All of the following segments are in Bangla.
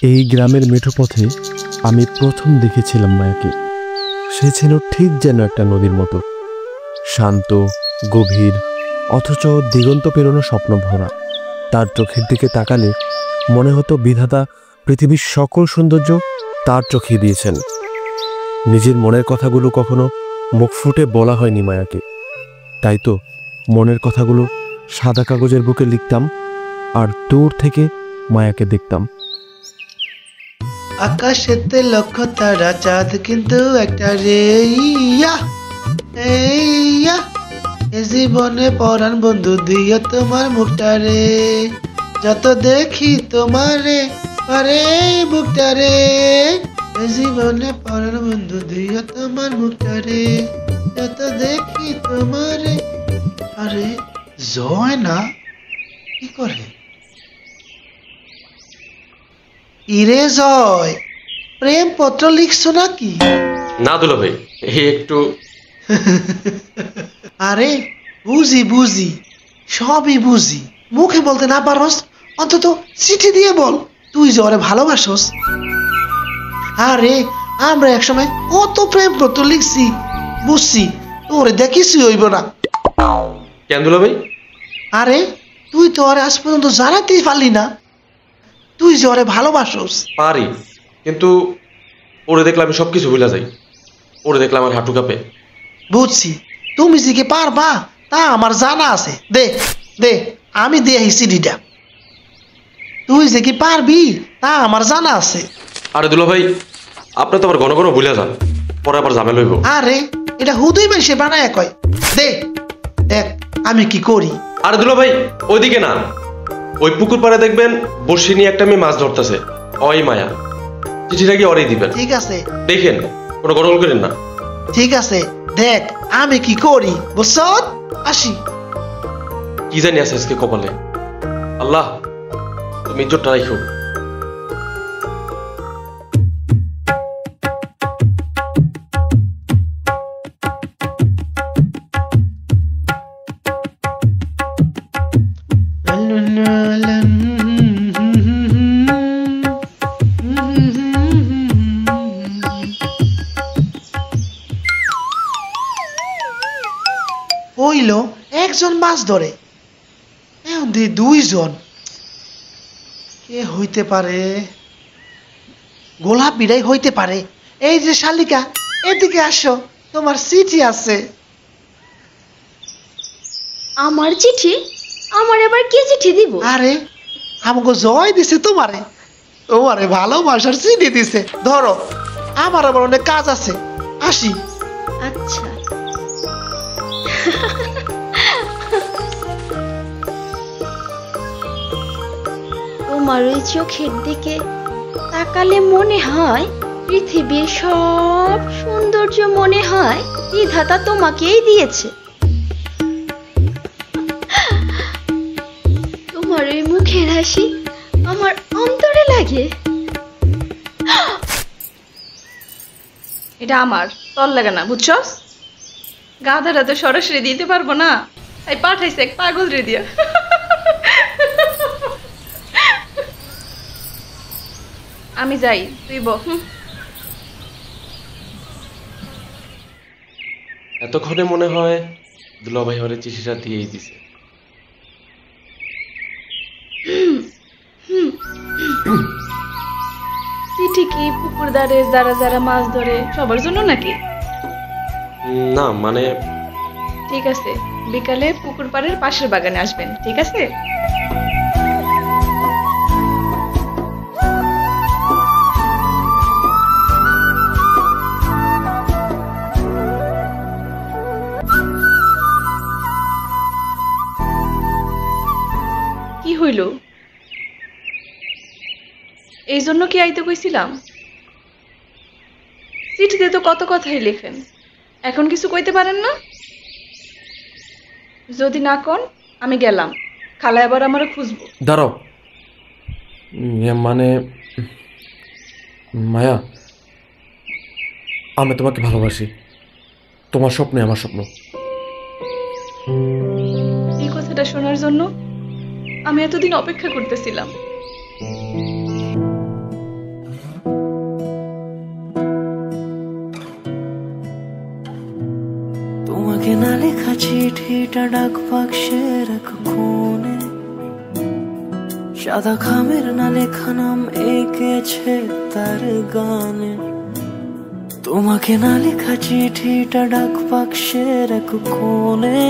এই গ্রামের মেঠো পথে আমি প্রথম দেখেছিলাম মায়াকে। সে ছিল ঠিক যেন একটা নদীর মতো, শান্ত, গভীর, অথচ দিগন্ত পেরোনো স্বপ্ন ভরা। তার চোখের দিকে তাকালে মনে হতো বিধাতা পৃথিবীর সকল সৌন্দর্য তার চোখে দিয়েছেন। নিজের মনের কথাগুলো কখনো মুখ ফুটে বলা হয়নি মায়াকে, তাই তো মনের কথাগুলো সাদা কাগজের বুকে লিখতাম আর দূর থেকে মায়াকে দেখতাম। আকাশেতে লক্ষ তারা, চাঁদ কিন্তু একটা রে। ইয়া ইয়া, এ জীবনে পরাণ বন্ধু দিও তোমার মুখটা রে, যত দেখি তোমারে পারে মুখটা রে, এ জীবনে পরাণ বন্ধু দিও তোমার মুখটা রে, যত দেখি তোমারে। আরে জয় না, কি করে? ইরে জয়, প্রেম পত্র লিখছো নাকি? না দুলা ভাই, এই একটু। আরে বুঝি বুঝি, সবই বুঝি, মুখে বলতে না পারস অন্তত চিঠি দিয়ে বল তুই যে ওরে ভালোবাসস। আরে আমরা একসময় কত প্রেম পত্র লিখছি, বুঝছি, তোরে দেখিসই হইব না। কেন দুলা ভাই? আরে তুই তো ওরে আজ পর্যন্ত জানাতেই পারলি না তুই যে ওরে ভালোবাসস। পারি, কিন্তু ওরে দেখলে আমি সবকিছু ভুলে যাই। ওরে দেখলে আমার হাঁটু কাঁপে। বুঝছি, তুমি যে কি পারবা তা আমার জানা আছে। দে দে, আমি দিয়ে সিডিটা। তুই যে কি পারবি তা আমার জানা আছে। আরে দুলা ভাই, আপনি তো আবার ঘন ঘন ভুলে যান, পরে আবার ঝামেলা হইব। আরে এটা হুদুই বেশি বানায় কয়। দে দেখ আমি কি করি। আরে দুলা ভাই, ওইদিকে না, ওই পুকুর পাড়ে দেখবেন বর্ষি নিয়ে একটা মেয়ে মাছ ধরতেছে। ওই মায়া, চিঠিটা কি ওরই দিবেন। ঠিক আছে, দেখেন, কোনো গন্ডগোল করেন না। ঠিক আছে, দেখ আমি কি করি, বুঝছ? আসি। কি জানি আছে আজকে কপালে। আল্লাহ, তুমি ইজ্জতটা রাখো। হইল একজন মাছ ধরে, এখন দিয়ে দুইজন। কে হইতে পারে? গোলাপ বিড়াই হইতে পারে। এই যে শালিকা, এদিকে আসো, তোমার চিঠি আছে। আমার চিঠি? আমার এবার কি চিঠি দিব? আরে আমাকে জয় দিছে তোমারে, তোমারে ভালোবাসার চিঠি দিছে। ধরো, আমার আবার অনেক কাজ আছে, আসি। আচ্ছা। তোমার ওই চোখের দিকে তাকালে মনে হয় পৃথিবীর সব সৌন্দর্য মনে হয় বিধাতা তোমাকেই দিয়েছে। তোমার ওই মুখের হাসি আমার অন্তরে লাগে। এটা আমার, তল লাগে না, বুঝছস? গাধারা তো সরাসরি দিতে পারবো না, তাই পাঠাইছে এক পাগল রে দিয়া। আমি যাই, তুই বল। এতক্ষণে মনে হয় দুলা ভাই হরে চিঠিটা দিয়েই দিছে। চিঠি কি পুকুর ধারে যারা যারা মাছ ধরে সবার জন্য নাকি? না মানে, ঠিক আছে, বিকালে পুকুর পাড়ের পাশের বাগানে আসবেন, ঠিক আছে? কি হইল? এই জন্য কি আইতে কইছিলাম? চিঠিতে তো কত কথাই লেখেন, এখন কিছু কইতে পারেন না? যদি না কোন আমি গেলাম, খালা এবার আমারে খুঁজবো। দাঁড়াও, মানে মায়া, আমি তোমাকে ভালোবাসি। তোমার স্বপ্নে আমার স্বপ্ন। এই কথাটা শোনার জন্য আমি এতদিন অপেক্ষা করতেছিলাম। চিঠিটা ডাক বাক্সের এক কোণে, সাদা খামের না লেখা নাম এঁকেছে তার গানে। তোমাকে না লেখা চিঠিটা ডাক বাক্সের এক কোণে,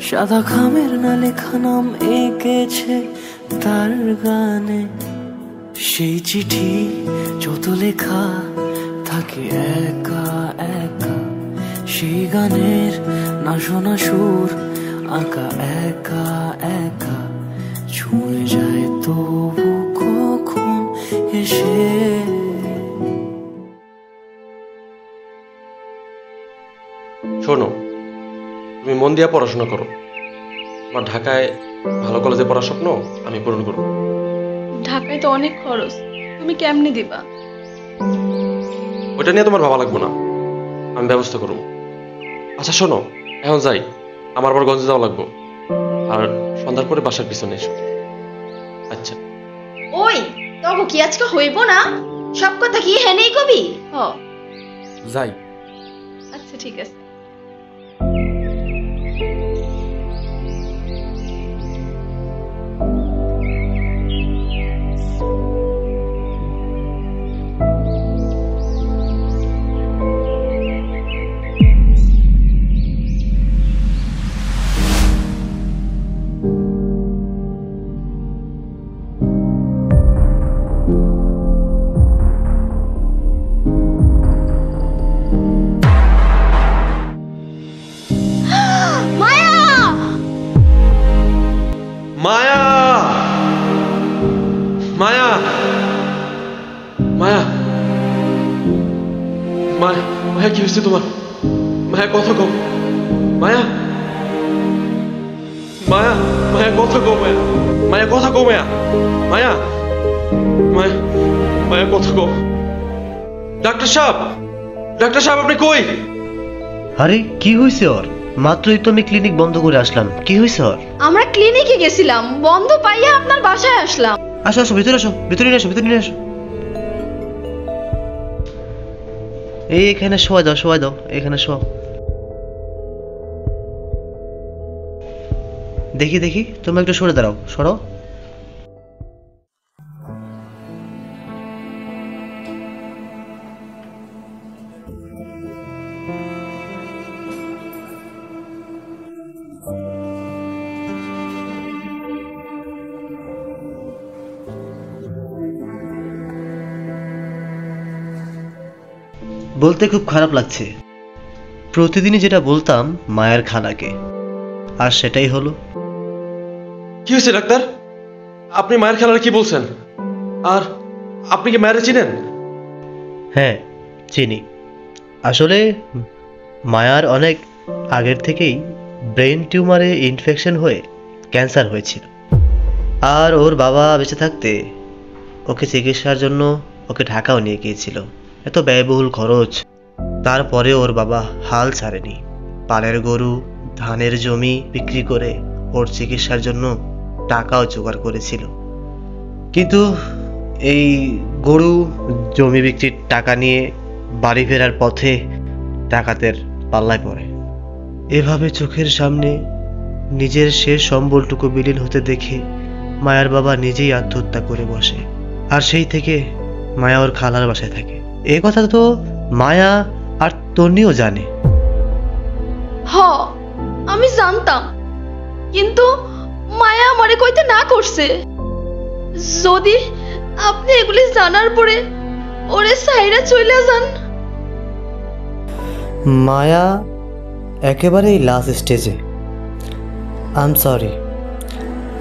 সাদা খামের না লেখা নাম এঁকেছে তার গানে। সেই চিঠি যত লেখা থাকে একা একা, সেই গানের না শোনা সুর আঁকা একা একা, ছুঁয়ে যায় তবু কখন এসে। শোনো, তুমি মন দিয়া পড়াশোনা করো। আমার ঢাকায় ভালো কলেজে পড়ার স্বপ্ন আমি পূরণ করব। ঢাকায় তো অনেক খরচ, তুমি কেমনে দিবা? ওইটা নিয়ে তোমার ভাবা লাগবে না, আমি ব্যবস্থা করব। আচ্ছা শোনো, এখন যাই, আমার আবার গঞ্জে যাওয়া লাগবো। আর সন্ধ্যার পরে বাসার পিছনে এসো। আচ্ছা। ওই তবু কি আজকে হইব না? সব কথা কি হেনেই কবি? হ, যাই। আচ্ছা ঠিক আছে। মায়া, মায়া, মায়া, মায়া, মায়া কি হয়েছে তোমার? মায়া কথা কও। মায়া, মায়া, মায়া কথা কও। মায়া, মায়া কথা কও। মায়া, মায়া, মায়া, মায়া কথা কও। ডাক্তার সাহেব, ডাক্তার সাহেব আপনি কই? আরে কি হয়েছে ওর? মাত্রই তো আমি ক্লিনিক বন্ধ করে আসলাম, কি হয়েছে ওর? আমরা ক্লিনিকে গেছিলাম, বন্ধ পাইয়া আপনার বাসায় আসলাম। আসো আসো, ভিতরে আসো, ভিতরে নিয়ে আসো, ভিতরে নিয়ে আসো। এই এখানে শোয়া দাও, শোয়া দাও, এখানে শোয়া। দেখি দেখি, তুমি একটু সরে দাঁড়াও, সরো। বলতে খুব খারাপ লাগছে, প্রতিদিনই যেটা বলতাম মায়ের খালাকে, আর সেটাই হলো। কি হয়েছে ডাক্তার? আপনি মায়ের খেলার কি বলছেন? আর আপনি কি মায়ের চিনেন? হ্যাঁ চিনি। আসলে মায়ার অনেক আগের থেকেই ব্রেন টিউমারে ইনফেকশন হয়ে ক্যান্সার হয়েছিল। আর ওর বাবা বেঁচে থাকতে ওকে চিকিৎসার জন্য ওকে ঢাকাও নিয়ে গিয়েছিল। এত ব্যয়বহুল খরচ, তারপরে ওর বাবা হাল ছাড়েনি। পালের গরু, ধানের জমি বিক্রি করে ওর চিকিৎসার জন্য টাকাও জোগাড় করেছিল। কিন্তু এই গরু জমি বিক্রির টাকা নিয়ে বাড়ি ফেরার পথে ডাকাতের পাল্লায় পড়ে। এভাবে চোখের সামনে নিজের শেষ সম্বলটুকু বিলীন হতে দেখে মায়ার বাবা নিজেই আত্মহত্যা করে বসে। আর সেই থেকে মায়া ওর খালার বাসায় থাকে। এ কথা তো মায়া আর তন্নিও জানে। হ, আমি জানতাম, কিন্তু মায়া আমারে কইতে না করছে। যদি আপনি এগুলি জানার পরে ওরে সাইরা চলে যান। মায়া একেবারেই লাস্ট স্টেজে। আই এম সরি,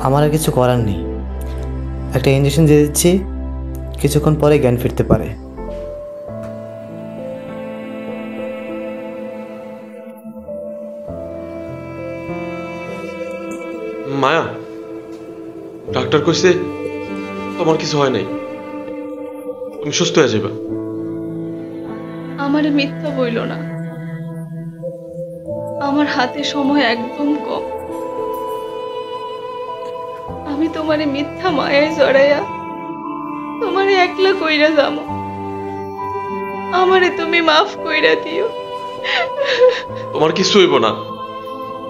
আমার আর কিছু করার নেই। একটা ইঞ্জেকশন দিয়ে দিচ্ছি, কিছুক্ষণ পরে জ্ঞান ফিরতে পারে। মায়া, ডাক্তার কইছে তোমার কিছু হয় নাই, তুমি সুস্থ হয়ে যাবে। আমারে মিথ্যা বইল না, আমার হাতে সময় একদম কম। আমি তোমারে মিথ্যা মায়ায় জড়াইয়া তোমারে একলা কইরা যাবো। আমারে তুমি মাফ কইরা দিও। তোমার কিছু হইব না,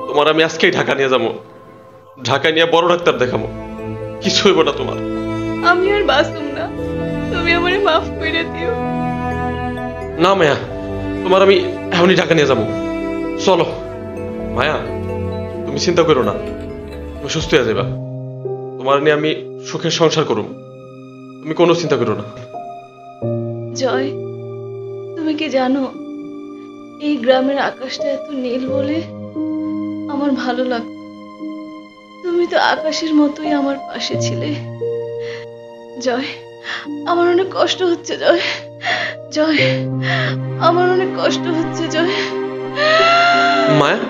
তোমার আমি আজকেই ঢাকা নিয়ে যাবো, ঢাকা নিয়ে বড় ডাক্তার দেখাবো, কিছু হইব না তোমার। আমি আর বাঁচুম না, তুমি আমারে মাফ করে দিও। না মায়া, তোমার আমি এখনই ঢাকা নিয়ে যাবো, চলো। মায়া তুমি চিন্তা করো না, তুমি সুস্থ হয়ে যাবা, তোমার নিয়ে আমি সুখের সংসার করুম, তুমি কোনো চিন্তা করো না। জয়, তুমি কি জানো এই গ্রামের আকাশটা এত নীল বলে আমার ভালো লাগতো। তুমি তো আকাশের মতোই আমার পাশে ছিলে। জয়, আমার অনেক কষ্ট হচ্ছে জয়, জয় আমার অনেক কষ্ট হচ্ছে জয়। মায়া,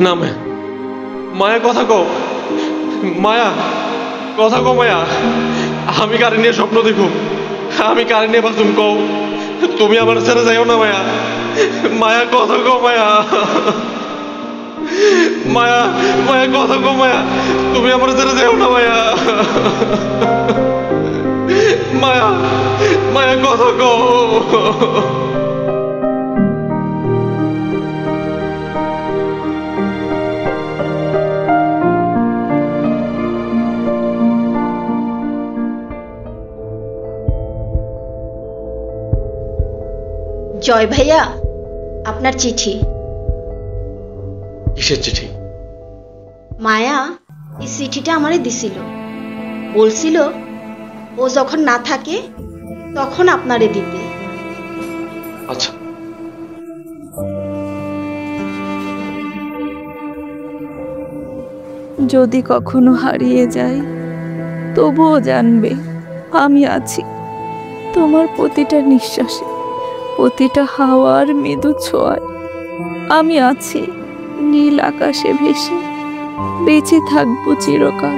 না মায়া, মায়া কথা কও, মায়া কথা কও। মায়া, আমি কারে নিয়ে স্বপ্ন দেখো, আমি কারে নিয়ে বাঁচুম কও, তুমি আমার ছেড়ে যাইও না মায়া। মায়া কথা কও মায়া, মায়া মায়া কথা কও মায়া, তুমি আমার ছেড়ে যাইও না মায়া। মায়া মায়া কথা কও। জয় ভাইয়া, আপনার চিঠি। কিসের চিঠি? মায়া এই চিঠিটা আমারে দিছিল, বলছিল ও যখন না থাকে তখন আপনারে দিতে। আচ্ছা, যদি কখনো হারিয়ে যাই তবুও জানবে আমি আছি। তোমার প্রতিটা নিঃশ্বাসে, প্রতিটা হাওয়ার মৃদু ছোঁয়ায় আমি আছি। নীল আকাশে ভেসে বেঁচে থাকবো চিরকাল।